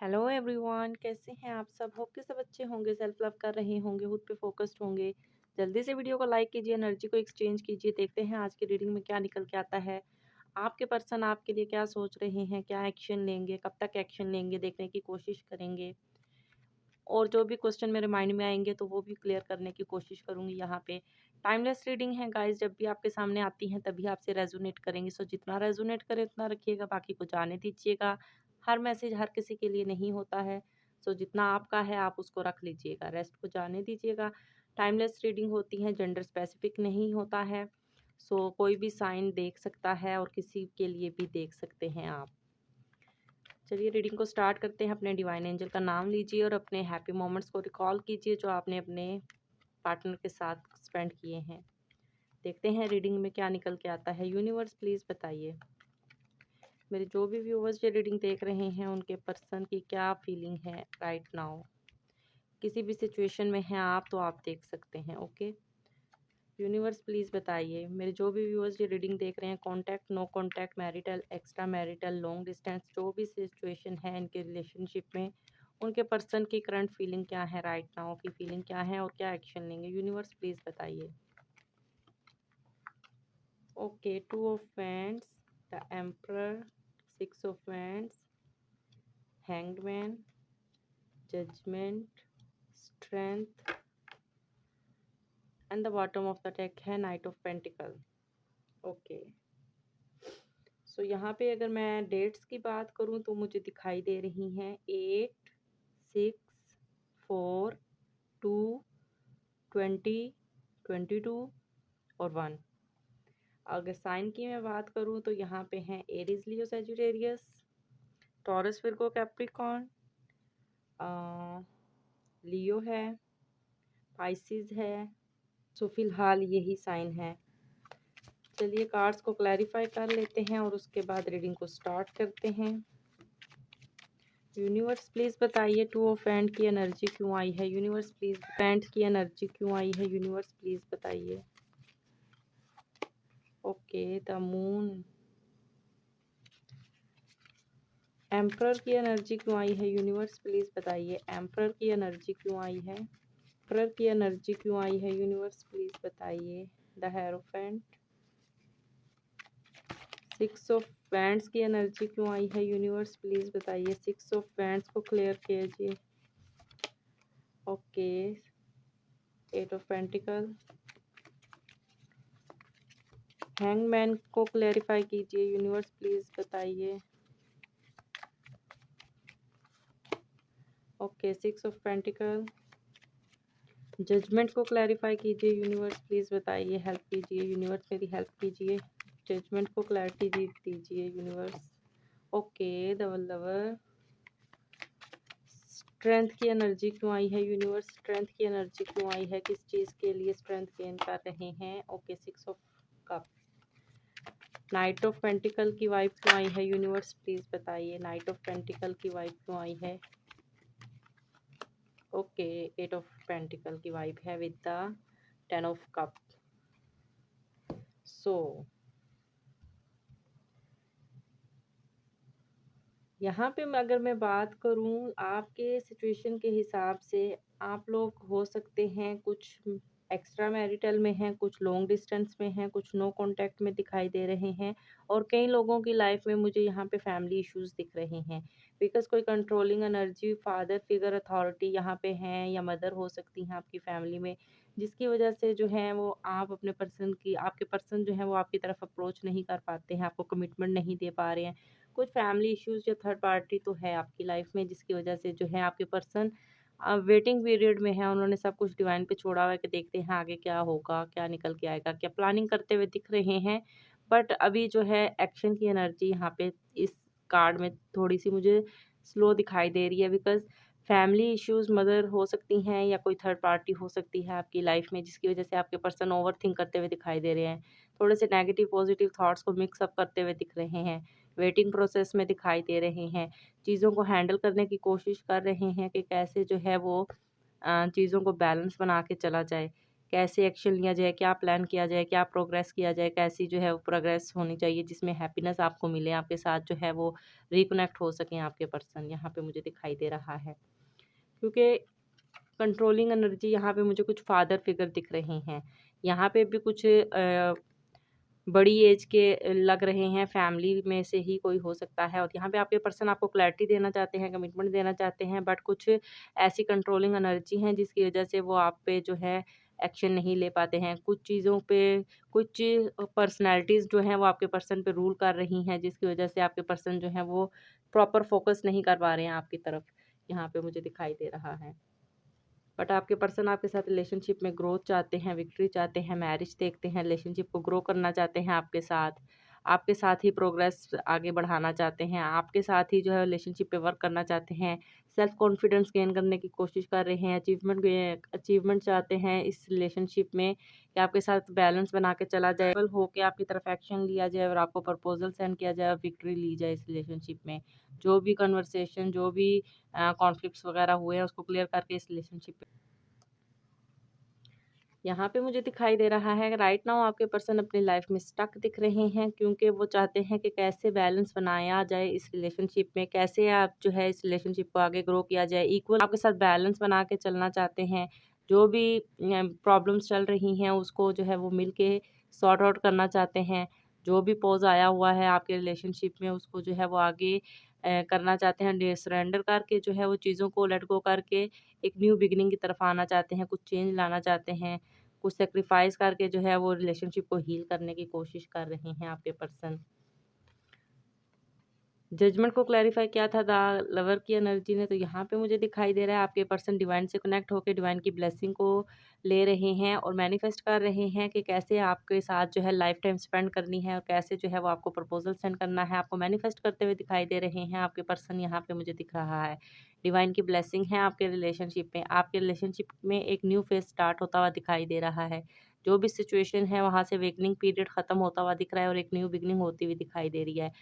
Hello everyone, कैसे हैं आप सब? होप के सब अच्छे होंगे, सेल्फ लव कर रहे होंगे, खुद पे फोकस्ड होंगे। जल्दी से वीडियो को लाइक कीजिए, एनर्जी को एक्सचेंज कीजिए। देखते हैं आज की रीडिंग में क्या निकल के आता है। आपके पर्सन आपके लिए क्या सोच रहे हैं, क्या एक्शन लेंगे, कब तक एक्शन लेंगे, देखने की कोशिश करेंगे। और जो भी क्वेश्चन मेरे माइंड में आएंगे तो वो भी क्लियर करने की कोशिश करूंगी। यहाँ पे टाइमलेस रीडिंग है गाइस, जब भी आपके सामने आती हैं तभी आपसे रेजोनेट करेंगे। सो जितना रेजोनेट करे उतना रखिएगा, बाकी को जाने दीजिएगा। हर मैसेज हर किसी के लिए नहीं होता है। सो जितना आपका है आप उसको रख लीजिएगा, रेस्ट को जाने दीजिएगा। टाइमलेस रीडिंग होती है, जेंडर स्पेसिफिक नहीं होता है। सो कोई भी साइन देख सकता है और किसी के लिए भी देख सकते हैं आप। चलिए रीडिंग को स्टार्ट करते हैं। अपने डिवाइन एंजल का नाम लीजिए और अपने हैप्पी मोमेंट्स को रिकॉल कीजिए जो आपने अपने पार्टनर के साथ स्पेंड किए हैं। देखते हैं रीडिंग में क्या निकल के आता है। यूनिवर्स प्लीज़ बताइए, मेरे जो भी व्यूवर्स ये रीडिंग देख रहे हैं उनके पर्सन की क्या फीलिंग है राइट नाउ। किसी भी सिचुएशन में हैं आप तो आप देख सकते हैं। ओके यूनिवर्स प्लीज़ बताइए, मेरे जो भी व्यूअर्स ये रीडिंग देख रहे हैं, contact, no contact, marital, extra marital, long distance, जो भी सिचुएशन है इनके रिलेशनशिप में, उनके पर्सन की करंट फीलिंग क्या है, राइट नाउ की फीलिंग क्या है और क्या एक्शन लेंगे। यूनिवर्स प्लीज़ बताइए। Okay, 2 of wands, the emperor, 6 of wands, hanged man, judgment, strength and the bottom of the deck है knight of pentacle. Okay so यहाँ पे अगर मैं डेट्स की बात करूँ तो मुझे दिखाई दे रही हैं 8, 6, 4, 2, 20, 22 और 1। अगर साइन की मैं बात करूँ तो यहाँ पे हैं एरीज, लियो, सजिटेरियस, टॉरस, विर्गो, कैप्रिकॉर्न, लियो है, पाइसिस है। सो फिलहाल यही साइन है। चलिए कार्ड्स को क्लैरिफाई कर लेते हैं और उसके बाद रीडिंग को स्टार्ट करते हैं। यूनिवर्स प्लीज़ बताइए 2 ऑफ वैंड की एनर्जी क्यों आई है। यूनिवर्स प्लीज़ वैंड की एनर्जी क्यों आई है। यूनिवर्स प्लीज़ बताइए। ओके द मून, एम्परर की एनर्जी क्यों आई है। यूनिवर्स प्लीज़ बताइए, एम्परर की एनर्जी क्यों आई है। एम्परर की एनर्जी क्यों आई है। यूनिवर्स प्लीज़ बताइए। द हेरोफेंट, 6 ऑफ वैंड्स की एनर्जी क्यों आई है। यूनिवर्स प्लीज़ बताइए। 6 ऑफ वैंड्स को क्लियर कीजिए। ओके 8 ऑफ पेंटिकल, हैंगमैन को क्लैरिफाई कीजिए। यूनिवर्स प्लीज़ बताइए। ओके 6 ऑफ पेंटिकल, जजमेंट को क्लैरिफाई कीजिए। यूनिवर्स प्लीज़ बताइए, हेल्प कीजिए। यूनिवर्स मेरी हेल्प कीजिए, जजमेंट को क्लैरिटी दीजिए universe. Okay the lover, strength की एनर्जी क्यों आई है। यूनिवर्स स्ट्रेंथ की एनर्जी क्यों आई है, किस चीज़ के लिए स्ट्रेंथ गेन कर रहे हैं। Okay 6 of cup, night of pentacle की वाइब क्यों आई है। यूनिवर्स प्लीज़ बताइए, नाइट ऑफ पेंटिकल की वाइब क्यों आई है। ओके 8 ऑफ पेंटिकल की वाइब है विद द 10 ऑफ कप। सो यहाँ पे अगर मैं बात करूँ आपके सिचुएशन के हिसाब से, आप लोग हो सकते हैं कुछ एक्स्ट्रा मैरिटल में हैं, कुछ लॉन्ग डिस्टेंस में हैं, कुछ नो कांटेक्ट में दिखाई दे रहे हैं और कई लोगों की लाइफ में मुझे यहाँ पे फैमिली इश्यूज दिख रहे हैं। बिकॉज कोई controlling energy, father figure, authority यहाँ पे हैं या मदर हो सकती हैं आपकी फैमिली में, जिसकी वजह से जो है वो आप अपने पर्सन की, आपके पर्सन जो है वो आपकी तरफ अप्रोच नहीं कर पाते हैं, आपको कमिटमेंट नहीं दे पा रहे हैं। कुछ फैमिली इश्यूज या थर्ड पार्टी तो है आपकी लाइफ में, जिसकी वजह से जो है आपके पर्सन वेटिंग पीरियड में है। उन्होंने सब कुछ डिवाइन पे छोड़ा हुआ है कि देखते हैं आगे क्या होगा, क्या निकल के आएगा, क्या प्लानिंग करते हुए दिख रहे हैं। बट अभी जो है एक्शन की एनर्जी यहाँ पे इस कार्ड में थोड़ी सी मुझे स्लो दिखाई दे रही है। बिकॉज फैमिली इश्यूज, मदर हो सकती हैं या कोई थर्ड पार्टी हो सकती है आपकी लाइफ में, जिसकी वजह से आपके पर्सन ओवर थिंक करते हुए दिखाई दे रहे हैं। थोड़े से नेगेटिव पॉजिटिव थॉट्स को मिक्सअप करते हुए दिख रहे हैं, वेटिंग प्रोसेस में दिखाई दे रहे हैं, चीज़ों को हैंडल करने की कोशिश कर रहे हैं कि कैसे जो है वो चीज़ों को बैलेंस बना के चला जाए। कैसे एक्शन लिया जाए, क्या प्लान किया जाए, क्या प्रोग्रेस किया जाए, कैसी जो है वो प्रोग्रेस होनी चाहिए जिसमें हैप्पीनेस आपको मिले, आपके साथ जो है वो रिकनेक्ट हो सकें आपके पर्सन, यहाँ पे मुझे दिखाई दे रहा है। क्योंकि कंट्रोलिंग एनर्जी यहाँ पे मुझे कुछ फादर फिगर दिख रहे हैं, यहाँ पे भी कुछ बड़ी एज के लग रहे हैं, फैमिली में से ही कोई हो सकता है। और यहाँ पे आपके पर्सन आपको क्लैरिटी देना चाहते हैं, कमिटमेंट देना चाहते हैं, बट कुछ ऐसी कंट्रोलिंग एनर्जी हैं जिसकी वजह से वो आप पे जो है एक्शन नहीं ले पाते हैं। कुछ चीज़ों पे कुछ पर्सनैलिटीज़ जो हैं वो आपके पर्सन पे रूल कर रही हैं, जिसकी वजह से आपके पर्सन जो है वो प्रॉपर फोकस नहीं कर पा रहे हैं आपकी तरफ, यहाँ पे मुझे दिखाई दे रहा है। बट आपके पर्सन आपके साथ रिलेशनशिप में ग्रोथ चाहते हैं, विक्ट्री चाहते हैं, मैरिज देखते हैं, रिलेशनशिप को ग्रो करना चाहते हैं आपके साथ ही प्रोग्रेस आगे बढ़ाना चाहते हैं, आपके साथ ही जो है रिलेशनशिप पे वर्क करना चाहते हैं, सेल्फ कॉन्फिडेंस गेन करने की कोशिश कर रहे हैं, अचीवमेंट चाहते हैं इस रिलेशनशिप में कि आपके साथ बैलेंस बना के चला जाए, हो के आपकी तरफ एक्शन लिया जाए और आपको प्रपोजल सेंड किया जाए और विक्ट्री ली जाए इस रिलेशनशिप में। जो भी कन्वर्सेशन, जो भी कॉन्फ्लिक्ट्स वगैरह हुए हैं उसको क्लियर करके इस रिलेशनशिप पे यहाँ पे मुझे दिखाई दे रहा है राइट नाउ आपके पर्सन अपनी लाइफ में स्टक दिख रहे हैं, क्योंकि वो चाहते हैं कि कैसे बैलेंस बनाया जाए इस रिलेशनशिप में, कैसे आप जो है इस रिलेशनशिप को आगे ग्रो किया जाए, इक्वल आपके साथ बैलेंस बना के चलना चाहते हैं। जो भी प्रॉब्लम्स चल रही हैं उसको जो है वो मिल के सॉर्ट आउट करना चाहते हैं। जो भी पॉज आया हुआ है आपके रिलेशनशिप में उसको जो है वो आगे करना चाहते हैं, सरेंडर करके जो है वो चीज़ों को लेट गो करके एक न्यू बिगिनिंग की तरफ आना चाहते हैं, कुछ चेंज लाना चाहते हैं, कुछ सेक्रीफाइस करके जो है वो रिलेशनशिप को हील करने की कोशिश कर रहे हैं आपके पर्सन। जजमेंट को क्लैरिफाई किया था द लवर की एनर्जी ने, तो यहाँ पे मुझे दिखाई दे रहा है आपके पर्सन डिवाइन से कनेक्ट होकर डिवाइन की ब्लेसिंग को ले रहे हैं और मैनिफेस्ट कर रहे हैं कि कैसे आपके साथ जो है लाइफ टाइम स्पेंड करनी है और कैसे जो है वो आपको प्रपोजल सेंड करना है, आपको मैनिफेस्ट करते हुए दिखाई दे रहे हैं आपके पर्सन। यहाँ पे मुझे दिख रहा है डिवाइन की ब्लेसिंग है आपके रिलेशनशिप में, आपके रिलेशनशिप में एक न्यू फेज स्टार्ट होता हुआ दिखाई दे रहा है। जो भी सिचुएशन है वहाँ से वेकनिंग पीरियड खत्म होता हुआ दिख रहा है और एक न्यू बिगनिंग होती हुई दिखाई दे रही है।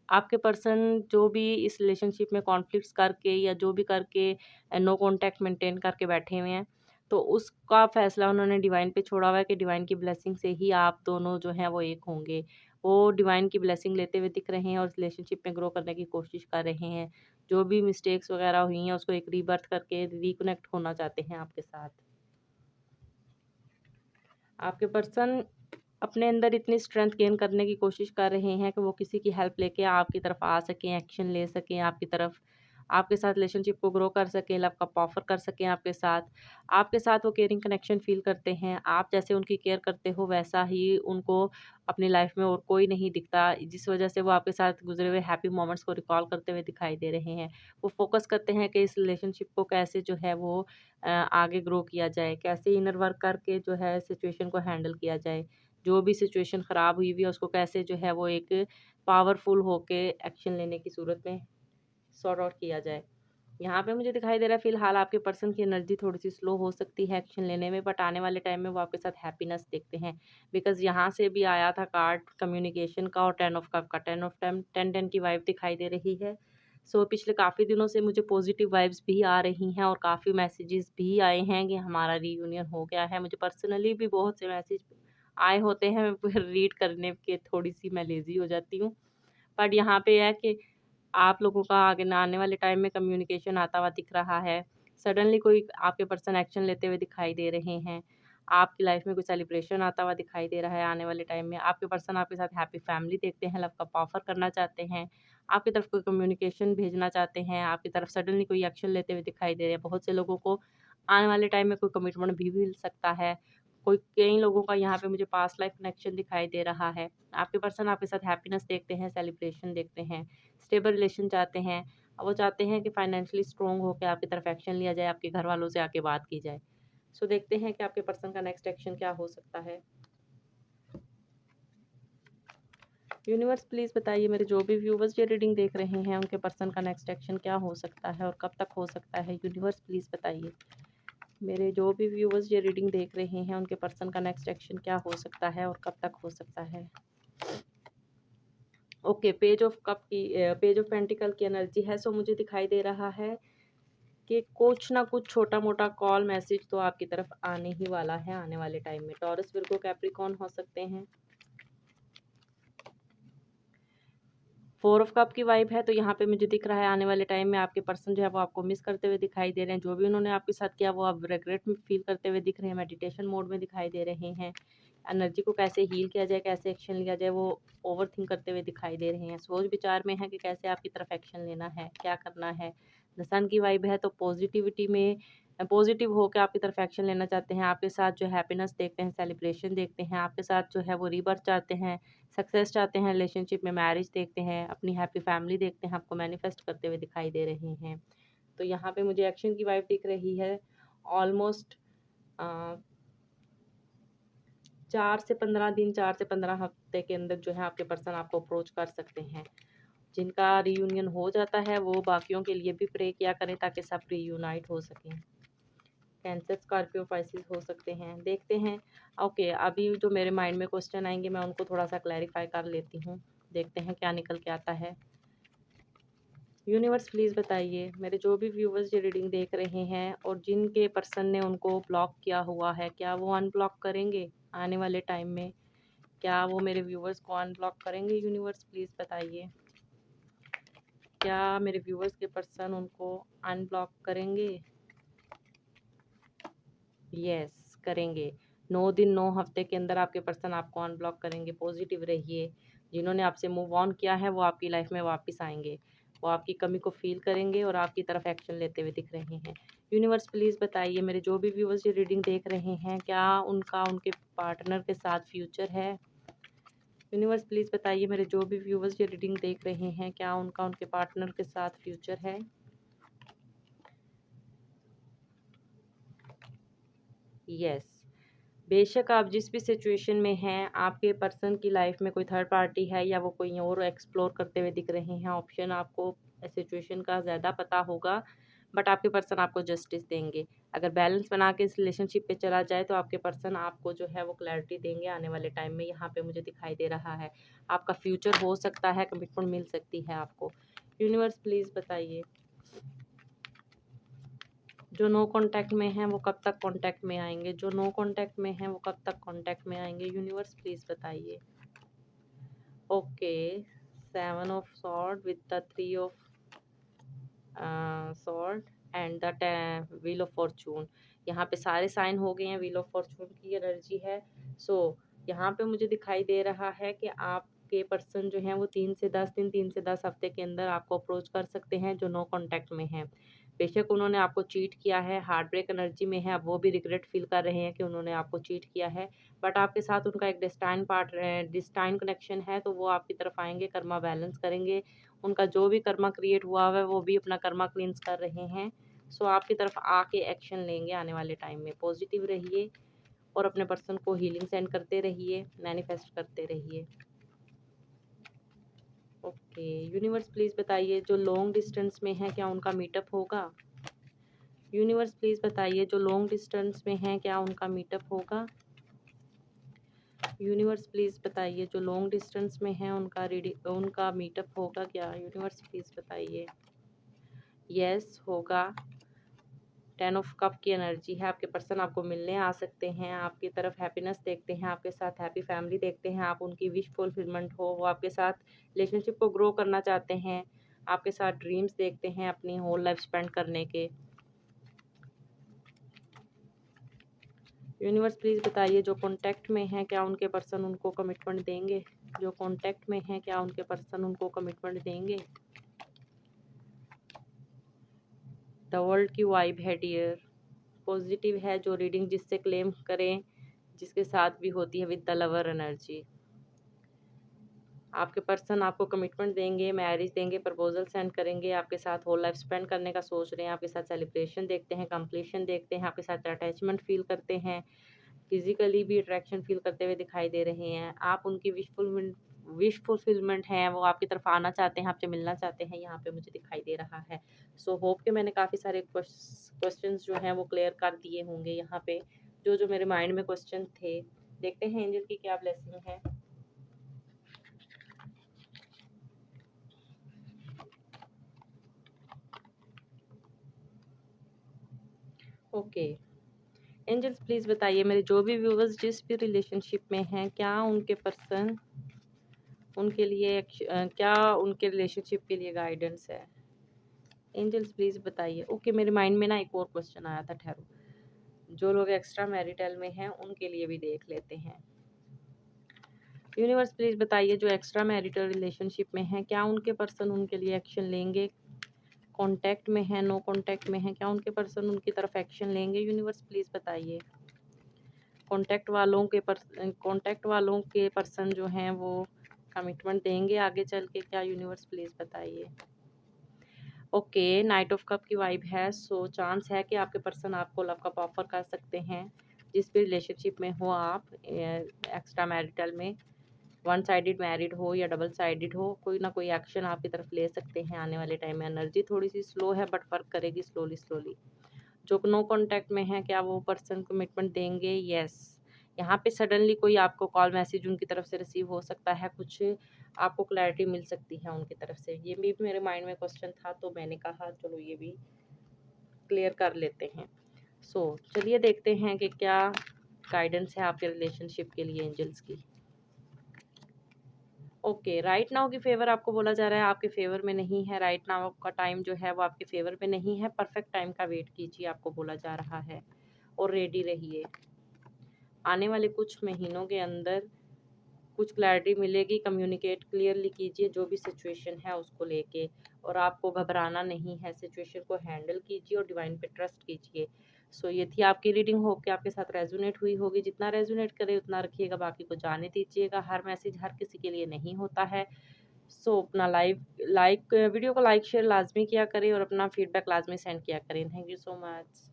आपके पर्सन जो भी इस रिलेशनशिप में कॉन्फ्लिक्ट्स करके या जो भी करके नो कॉन्टैक्ट मेंटेन करके बैठे हुए हैं, तो उसका फ़ैसला उन्होंने डिवाइन पे छोड़ा हुआ है कि डिवाइन की ब्लेसिंग से ही आप दोनों जो हैं वो एक होंगे। वो डिवाइन की ब्लेसिंग लेते हुए दिख रहे हैं और रिलेशनशिप में ग्रो करने की कोशिश कर रहे हैं। जो भी मिस्टेक्स वगैरह हुई हैं उसको एक रीबर्थ करके रिकनेक्ट होना चाहते हैं आपके साथ। आपके पर्सन अपने अंदर इतनी स्ट्रेंथ गेन करने की कोशिश कर रहे हैं कि वो किसी की हेल्प लेके आपकी तरफ आ सकें, एक्शन ले सकें आपकी तरफ, आपके साथ रिलेशनशिप को ग्रो कर सकें, लव का ऑफर कर सकें आपके साथ वो केयरिंग कनेक्शन फील करते हैं। आप जैसे उनकी केयर करते हो वैसा ही उनको अपनी लाइफ में और कोई नहीं दिखता, जिस वजह से वो आपके साथ गुजरे हुए हैप्पी मोमेंट्स को रिकॉल करते हुए दिखाई दे रहे हैं। वो फोकस करते हैं कि इस रिलेशनशिप को कैसे जो है वो आगे ग्रो किया जाए, कैसे इनर वर्क करके जो है सिचुएशन को हैंडल किया जाए, जो भी सिचुएशन ख़राब हुई हुई है उसको कैसे जो है वो एक पावरफुल होके एक्शन लेने की सूरत में सॉर्ट आउट किया जाए। यहाँ पे मुझे दिखाई दे रहा है फ़िलहाल आपके पर्सन की एनर्जी थोड़ी-सी स्लो हो सकती है एक्शन लेने में, बट आने वाले टाइम में वो आपके साथ हैप्पीनेस देखते हैं। बिकॉज़ यहाँ से भी आया था कार्ड कम्युनिकेशन का और 10 ऑफ कप का, 10 ऑफ 10 10-10 की वाइब दिखाई दे रही है। सो पिछले काफ़ी दिनों से मुझे पॉजिटिव वाइब्स भी आ रही हैं और काफ़ी मैसेजेस भी आए हैं कि हमारा रीयूनियन हो गया है। मुझे पर्सनली भी बहुत से मैसेज आए होते हैं, फिर रीड करने के थोड़ी-सी मैं लेज़ी हो जाती हूँ। बट यहाँ पे है कि आप लोगों का आगे न आने वाले टाइम में कम्युनिकेशन आता हुआ दिख रहा है। सडनली कोई आपके पर्सन एक्शन लेते हुए दिखाई दे रहे हैं। आपकी लाइफ में कोई सेलिब्रेशन आता हुआ दिखाई दे रहा है आने वाले टाइम में। आपके पर्सन आपके साथ हैप्पी फैमिली देखते हैं, लव का ऑफ़र करना चाहते हैं, आपकी तरफ कोई कम्युनिकेशन भेजना चाहते हैं, आपकी तरफ सडनली कोई एक्शन लेते हुए दिखाई दे रहे हैं। बहुत से लोगों को आने वाले टाइम में कोई कमिटमेंट भी मिल सकता है। कई लोगों का यहाँ पे मुझे पास्ट लाइफ कनेक्शन दिखाई दे रहा है। आपके पर्सन आपके साथ हैप्पीनेस देखते हैं, सेलिब्रेशन देखते हैं, स्टेबल रिलेशन चाहते हैं। वो चाहते हैं कि फाइनेंशियली स्ट्रॉन्ग होके आपकी तरफ एक्शन लिया जाए, आपके घर वालों से आके बात की जाए। सो देखते हैं कि आपके पर्सन का नेक्स्ट एक्शन क्या हो सकता है। यूनिवर्स प्लीज़ बताइए मेरे जो भी व्यूवर्स ये रीडिंग देख रहे हैं उनके पर्सन का नेक्स्ट एक्शन क्या हो सकता है और कब तक हो सकता है। यूनिवर्स प्लीज़ बताइए मेरे जो भी व्यूवर्स ये रीडिंग देख रहे हैं उनके पर्सन का नेक्स्ट एक्शन क्या हो सकता है और कब तक हो सकता है। ओके, पेज ऑफ पेंटिकल की एनर्जी है। सो मुझे दिखाई दे रहा है कि कुछ ना कुछ छोटा मोटा कॉल मैसेज तो आपकी तरफ आने ही वाला है आने वाले टाइम में। टॉरस, विर्गो, कैप्रिकॉर्न हो सकते हैं। 4 ऑफ कप की वाइब है, तो यहाँ पे मुझे दिख रहा है आने वाले टाइम में आपके पर्सन जो है वो आपको मिस करते हुए दिखाई दे रहे हैं। जो भी उन्होंने आपके साथ किया वो अब रिग्रेट फील करते हुए दिख रहे हैं, मेडिटेशन मोड में दिखाई दे रहे हैं। एनर्जी को कैसे हील किया जाए, कैसे एक्शन लिया जाए, वो ओवर थिंक करते हुए दिखाई दे रहे हैं। सोच विचार में है कि कैसे आपकी तरफ एक्शन लेना है, क्या करना है। द सन की वाइब है, तो पॉजिटिविटी में पॉजिटिव होकर आपकी तरफ एक्शन लेना चाहते हैं। आपके साथ जो हैप्पीनेस देखते हैं, सेलिब्रेशन देखते हैं, आपके साथ जो है वो रीबर्थ चाहते हैं, सक्सेस चाहते हैं, रिलेशनशिप में मैरिज देखते हैं, अपनी हैप्पी फैमिली देखते हैं, आपको मैनिफेस्ट करते हुए दिखाई दे रहे हैं। तो यहाँ पे मुझे एक्शन की वाइब दिख रही है। ऑलमोस्ट 4 से 15 दिन, 4 से 15 हफ्ते के अंदर जो है आपके पर्सन आपको अप्रोच कर सकते हैं। जिनका रीयूनियन हो जाता है वो बाकियों के लिए भी प्रे किया करें ताकि सब रीयूनाइट हो सकें। कैंसर, स्कॉर्पियो, पाइसेस हो सकते हैं। देखते हैं। ओके, अभी जो मेरे माइंड में क्वेश्चन आएंगे मैं उनको थोड़ा सा क्लैरिफाई कर लेती हूँ। देखते हैं क्या निकल के आता है। यूनिवर्स प्लीज़ बताइए, मेरे जो भी व्यूवर्स ये रीडिंग देख रहे हैं और जिनके पर्सन ने उनको ब्लॉक किया हुआ है, क्या वो अनब्लॉक करेंगे आने वाले टाइम में? क्या वो मेरे व्यूवर्स को अनब्लॉक करेंगे? यूनिवर्स प्लीज़ बताइए, क्या मेरे व्यूवर्स के पर्सन उनको अनब्लॉक करेंगे? यस, करेंगे। 9 दिन 9 हफ्ते के अंदर आपके पर्सन आपको अनब्लॉक करेंगे। पॉजिटिव रहिए। जिन्होंने आपसे मूव ऑन किया है वो आपकी लाइफ में वापस आएंगे। वो आपकी कमी को फील करेंगे और आपकी तरफ एक्शन लेते हुए दिख रहे हैं। यूनिवर्स प्लीज़ बताइए, मेरे जो भी व्यूवर्स ये रीडिंग देख रहे हैं, क्या उनका उनके पार्टनर के साथ फ्यूचर है? यूनिवर्स प्लीज़ बताइए, मेरे जो भी व्यूवर्स ये रीडिंग देख रहे हैं, क्या उनका उनके पार्टनर के साथ फ्यूचर है? यस। बेशक आप जिस भी सिचुएशन में हैं, आपके पर्सन की लाइफ में कोई थर्ड पार्टी है या वो कोई और एक्सप्लोर करते हुए दिख रहे हैं। ऑप्शन आपको सिचुएशन का ज़्यादा पता होगा, बट आपके पर्सन आपको जस्टिस देंगे। अगर बैलेंस बना के इस रिलेशनशिप पे चला जाए तो आपके पर्सन आपको जो है वो क्लैरिटी देंगे आने वाले टाइम में। यहाँ पे मुझे दिखाई दे रहा है आपका फ्यूचर हो सकता है, कमिटमेंट मिल सकती है आपको। यूनिवर्स प्लीज़ बताइए, जो नो कांटेक्ट में हैं वो कब तक कांटेक्ट में आएंगे? जो नो कांटेक्ट में हैं वो कब तक कांटेक्ट में आएंगे? यूनिवर्स प्लीज़ बताइए। Okay, 7 of sword with the 3 of sword and the wheel of Fortune. यहाँ पे सारे साइन हो गए हैं, व्हील ऑफ फॉर्चून की एनर्जी है। सो यहाँ पे मुझे दिखाई दे रहा है कि आपके पर्सन जो हैं वो 3 से 10 दिन, 3 से 10 हफ्ते के अंदर आपको अप्रोच कर सकते हैं जो नो कांटेक्ट में हैं। बेशक उन्होंने आपको चीट किया है, हार्ट ब्रेक एनर्जी में है, अब वो भी रिग्रेट फील कर रहे हैं कि उन्होंने आपको चीट किया है, बट आपके साथ उनका एक डिस्टाइन कनेक्शन है, तो वो आपकी तरफ आएंगे, कर्मा बैलेंस करेंगे। उनका जो भी कर्मा क्रिएट हुआ है वो भी अपना कर्मा क्लींस कर रहे हैं। सो आपकी तरफ आके एक्शन लेंगे आने वाले टाइम में। पॉजिटिव रहिए और अपने पर्सन को हीलिंग सेंड करते रहिए, मैनिफेस्ट करते रहिए। ओके, यूनिवर्स प्लीज़ बताइए, जो लॉन्ग डिस्टेंस में है क्या उनका मीटअप होगा? यूनिवर्स प्लीज़ बताइए, जो लॉन्ग डिस्टेंस में है क्या उनका मीटअप होगा? यूनिवर्स प्लीज़ बताइए, जो लॉन्ग डिस्टेंस में है उनका मीटअप होगा क्या? यूनिवर्स प्लीज़ बताइए। यस, होगा। 10 ऑफ कप की एनर्जी है, आपके पर्सन आपको मिलने आ सकते हैं, आपकी तरफ हैप्पीनेस देखते हैं, आपके साथ हैप्पी फैमिली देखते हैं, आप उनकी विश फुलफिलमेंट हो, वो आपके साथ रिलेशनशिप को ग्रो करना चाहते हैं, आपके साथ ड्रीम्स देखते हैं अपनी होल लाइफ स्पेंड करने के। यूनिवर्स प्लीज़ बताइए, जो कॉन्टैक्ट में है क्या उनके पर्सन उनको कमिटमेंट देंगे? जो कॉन्टैक्ट में है क्या उनके पर्सन उनको कमिटमेंट देंगे? द वर्ल्ड की वाइब है डियर, पॉजिटिव है। जो रीडिंग जिससे क्लेम करें, जिसके साथ भी होती है विद द लवर एनर्जी, आपके पर्सन आपको कमिटमेंट देंगे, मैरिज देंगे, प्रपोजल सेंड करेंगे, आपके साथ होल लाइफ स्पेंड करने का सोच रहे हैं, आपके साथ सेलिब्रेशन देखते हैं, कंप्लीशन देखते हैं, आपके साथ अटैचमेंट फील करते हैं, फिजिकली भी अट्रैक्शन फील करते हुए दिखाई दे रहे हैं। आप उनकी विश फुलफिलमेंट है, वो आपकी तरफ आना चाहते हैं, आपसे मिलना चाहते हैं, यहाँ पे मुझे दिखाई दे रहा है। सो होप कि मैंने काफ़ी सारे क्वेश्चंस जो हैं वो क्लियर कर दिए होंगे यहाँ पे, जो मेरे माइंड में क्वेश्चन थे। देखते हैं एंजल की क्या ब्लेसिंग है। ओके एंजल्स, प्लीज़ बताइए मेरे जो भी व्यूवर्स जिस भी रिलेशनशिप में हैं, क्या उनके पर्सन उनके लिए क्या उनके रिलेशनशिप के लिए गाइडेंस है? एंजल्स प्लीज़ बताइए। ओके, मेरे माइंड में ना एक और क्वेश्चन आया था, ठहरो। जो लोग एक्स्ट्रा मैरिटल में हैं उनके लिए भी देख लेते हैं। यूनिवर्स प्लीज़ बताइए, जो एक्स्ट्रा मैरिटल रिलेशनशिप में हैं, क्या उनके पर्सन उनके लिए एक्शन लेंगे? कांटेक्ट में है, नो कांटेक्ट में है, क्या उनके पर्सन उनकी तरफ एक्शन लेंगे? यूनिवर्स प्लीज़ बताइए। कांटेक्ट वालों के पर्सन जो हैं वो कमिटमेंट देंगे आगे चल के क्या? यूनिवर्स प्लीज़ बताइए। ओके, नाइट ऑफ कप की वाइब है, सो चांस है कि आपके पर्सन आपको लव कप ऑफर कर सकते हैं। जिस भी रिलेशनशिप में हो आप, एक्स्ट्रा मैरिटल में, वन साइडेड मैरिड हो या डबल साइडेड हो, कोई ना कोई एक्शन आपकी तरफ ले सकते हैं आने वाले टाइम में। एनर्जी थोड़ी सी स्लो है बट वर्क करेगी स्लोली स्लोली। जो नो कांटेक्ट में है, क्या वो पर्सन कमिटमेंट देंगे? यस। यहाँ पे सडनली कोई आपको कॉल मैसेज उनकी तरफ से रिसीव हो सकता है, कुछ आपको क्लैरिटी मिल सकती है उनकी तरफ से। ये भी मेरे माइंड में क्वेश्चन था तो मैंने कहा चलो ये भी क्लियर कर लेते हैं। सो चलिए देखते हैं कि क्या गाइडेंस है आपके रिलेशनशिप के लिए एंजल्स की। ओके, राइट नाउ की फेवर आपको बोला जा रहा है आपके फेवर में नहीं है। राइट नाउ का टाइम जो है वो आपके फेवर में नहीं है। परफेक्ट टाइम का वेट कीजिए, आपको बोला जा रहा है, और रेडी रहिए। आने वाले कुछ महीनों के अंदर कुछ क्लैरिटी मिलेगी। कम्युनिकेट क्लियरली कीजिए जो भी सिचुएशन है उसको लेके, और आपको घबराना नहीं है। सिचुएशन को हैंडल कीजिए और डिवाइन पे ट्रस्ट कीजिए। सो ये थी आपकी रीडिंग, होप कि आपके साथ रेजोनेट हुई होगी। जितना रेजोनेट करे उतना रखिएगा, बाकी को जाने दीजिएगा। हर मैसेज हर किसी के लिए नहीं होता है। सो अपना वीडियो को लाइक शेयर लाजमी किया करें और अपना फीडबैक लाजमी सेंड किया करें। Thank you so much.